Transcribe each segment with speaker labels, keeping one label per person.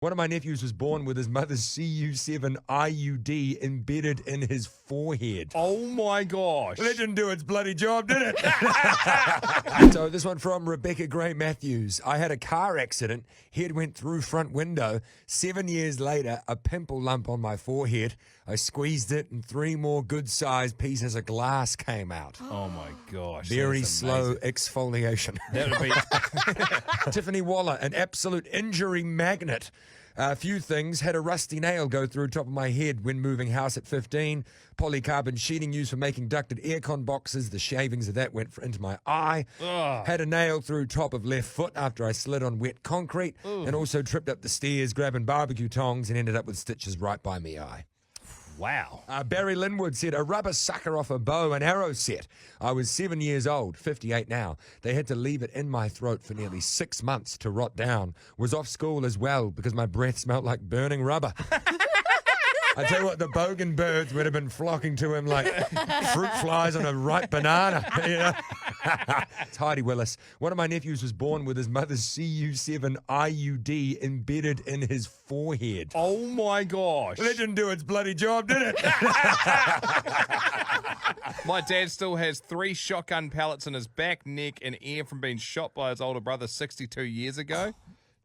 Speaker 1: One of my nephews was born with his mother's CU7 IUD embedded in his forehead.
Speaker 2: Oh my gosh.
Speaker 1: Well, it didn't do its bloody job, did it? So this one from Rebecca Gray Matthews. I had a car accident. Head went through front window. 7 years later, a pimple lump on my forehead. I squeezed it and 3 more good-sized pieces of glass came out.
Speaker 2: Oh my gosh.
Speaker 1: Very slow exfoliation.
Speaker 2: That would be...
Speaker 1: Tiffany Waller, an absolute injury magnet. A few things. Had a rusty nail go through top of my head when moving house at 15. Polycarbon sheeting used for making ducted aircon boxes. The shavings of that went into my eye.
Speaker 2: Ugh.
Speaker 1: Had a nail through top of left foot after I slid on wet concrete. And also tripped up the stairs grabbing barbecue tongs and ended up with stitches right by me eye.
Speaker 2: Wow.
Speaker 1: Barry Linwood said, a rubber sucker off a bow and arrow set. I was 7 years old, 58 now. They had to leave it in my throat for nearly 6 months to rot down. Was off school as well because my breath smelled like burning rubber. I tell you what, the bogan birds would have been flocking to him like fruit flies on a ripe banana. You know? It's Heidi Willis. One of my nephews was born with his mother's CU7 IUD embedded in his forehead.
Speaker 2: Oh my gosh.
Speaker 1: Well, it didn't do its bloody job, did it?
Speaker 2: My dad still has 3 shotgun pellets in his back, neck, and ear from being shot by his older brother 62 years ago.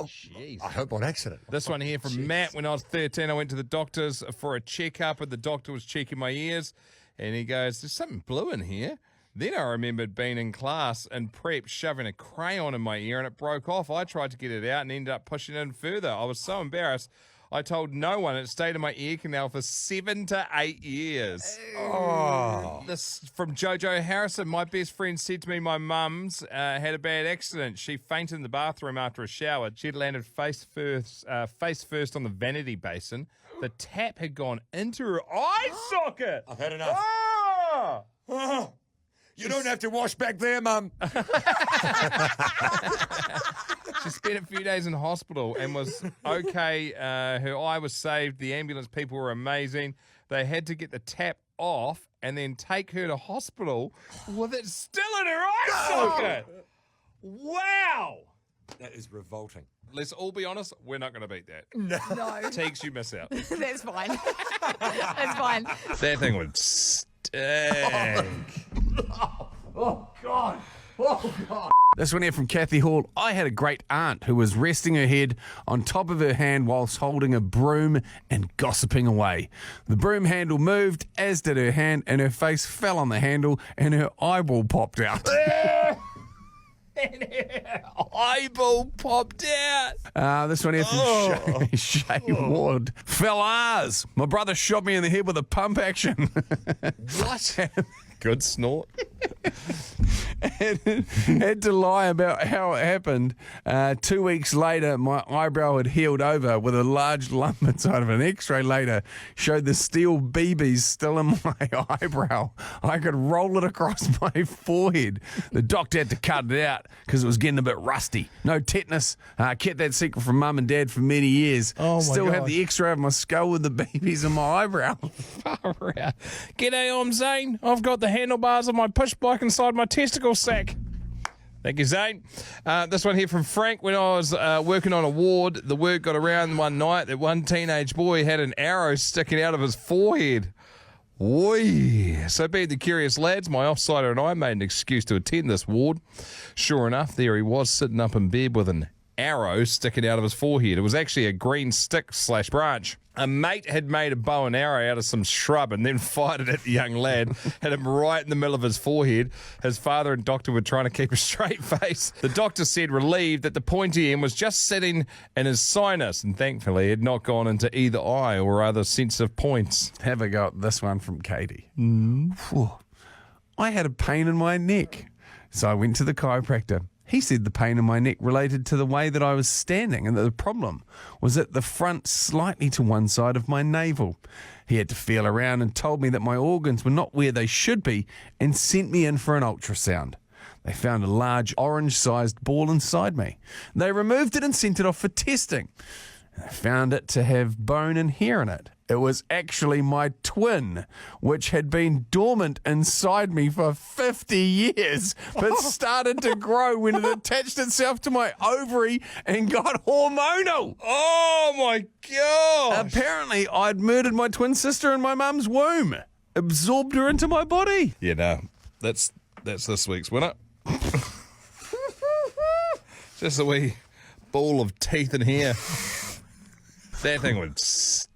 Speaker 2: Jeez.
Speaker 1: I hope on accident.
Speaker 2: This one here from Matt. When I was 13, I went to the doctor's for a checkup, and the doctor was checking my ears, and he goes, there's something blue in here. Then I remembered being in class and prep, shoving a crayon in my ear, and it broke off. I tried to get it out and ended up pushing it in further. I was so embarrassed. I told no one. It stayed in my ear canal for 7 to 8 years.
Speaker 1: Oh.
Speaker 2: This from Jojo Harrison. My best friend said to me my mum's had a bad accident. She fainted in the bathroom after a shower. She'd landed face first on the vanity basin. The tap had gone into her eye socket.
Speaker 1: I've had enough.
Speaker 2: Ah!
Speaker 1: You don't have to wash back there, Mum.
Speaker 2: She spent a few days in hospital and was okay. Her eye was saved. The ambulance people were amazing. They had to get the tap off and then take her to hospital with it still in her eye socket. Wow.
Speaker 1: That is revolting.
Speaker 2: Let's all be honest, we're not going to beat that.
Speaker 3: No.
Speaker 2: Teagues, you miss out.
Speaker 3: That's fine. That's fine.
Speaker 2: That thing would stink.
Speaker 1: Oh, God. Oh, God.
Speaker 4: This one here from Kathy Hall. I had a great aunt who was resting her head on top of her hand whilst holding a broom and gossiping away. The broom handle moved, as did her hand, and her face fell on the handle and her eyeball popped out.
Speaker 2: Eyeball popped out.
Speaker 4: This one here from Shay Ward. Fellas, my brother shot me in the head with a pump action.
Speaker 2: What? Good snort.
Speaker 4: Had to lie about how it happened. 2 weeks later, my eyebrow had healed over with a large lump inside of an X-ray later. Showed the steel BBs still in my eyebrow. I could roll it across my forehead. The doctor had to cut it out because it was getting a bit rusty. No tetanus. Kept that secret from Mum and Dad for many years.
Speaker 2: Oh my
Speaker 4: Still have
Speaker 2: gosh.
Speaker 4: the X-ray of my skull with the BBs in my eyebrow.
Speaker 2: Far out. G'day, I'm Zane. I've got the handlebars of my push bike inside my testicle sack. Thank you, Zane. This one here from Frank. When I was working on a ward, the word got around one night that one teenage boy had an arrow sticking out of his forehead. Oi. So being the curious lads, my offsider and I made an excuse to attend this ward. Sure enough, there he was sitting up in bed with an arrow sticking out of his forehead. It was actually a green stick/branch. A mate had made a bow and arrow out of some shrub and then fired it at the young lad, had him right in the middle of his forehead. His father and doctor were trying to keep a straight face. The doctor said, relieved, that the pointy end was just sitting in his sinus, and thankfully it had not gone into either eye or other sensitive points.
Speaker 4: Have a go at this one from Katie. I had a pain in my neck, so I went to the chiropractor. He said the pain in my neck related to the way that I was standing and that the problem was at the front slightly to one side of my navel. He had to feel around and told me that my organs were not where they should be and sent me in for an ultrasound. They found a large orange-sized ball inside me. They removed it and sent it off for testing. I found it to have bone and hair in it. It was actually my twin, which had been dormant inside me for 50 years, but started to grow when it attached itself to my ovary and got hormonal.
Speaker 2: Oh my god!
Speaker 4: Apparently, I'd murdered my twin sister in my mum's womb, absorbed her into my body.
Speaker 2: Yeah, no, that's this week's winner. Just a wee ball of teeth and hair. That thing would stink.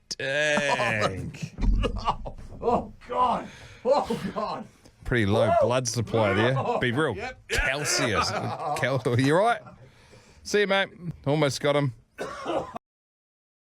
Speaker 4: Oh, God. Oh, God.
Speaker 2: Pretty low blood supply there. Be real calcious. You right? See you, mate. Almost got him.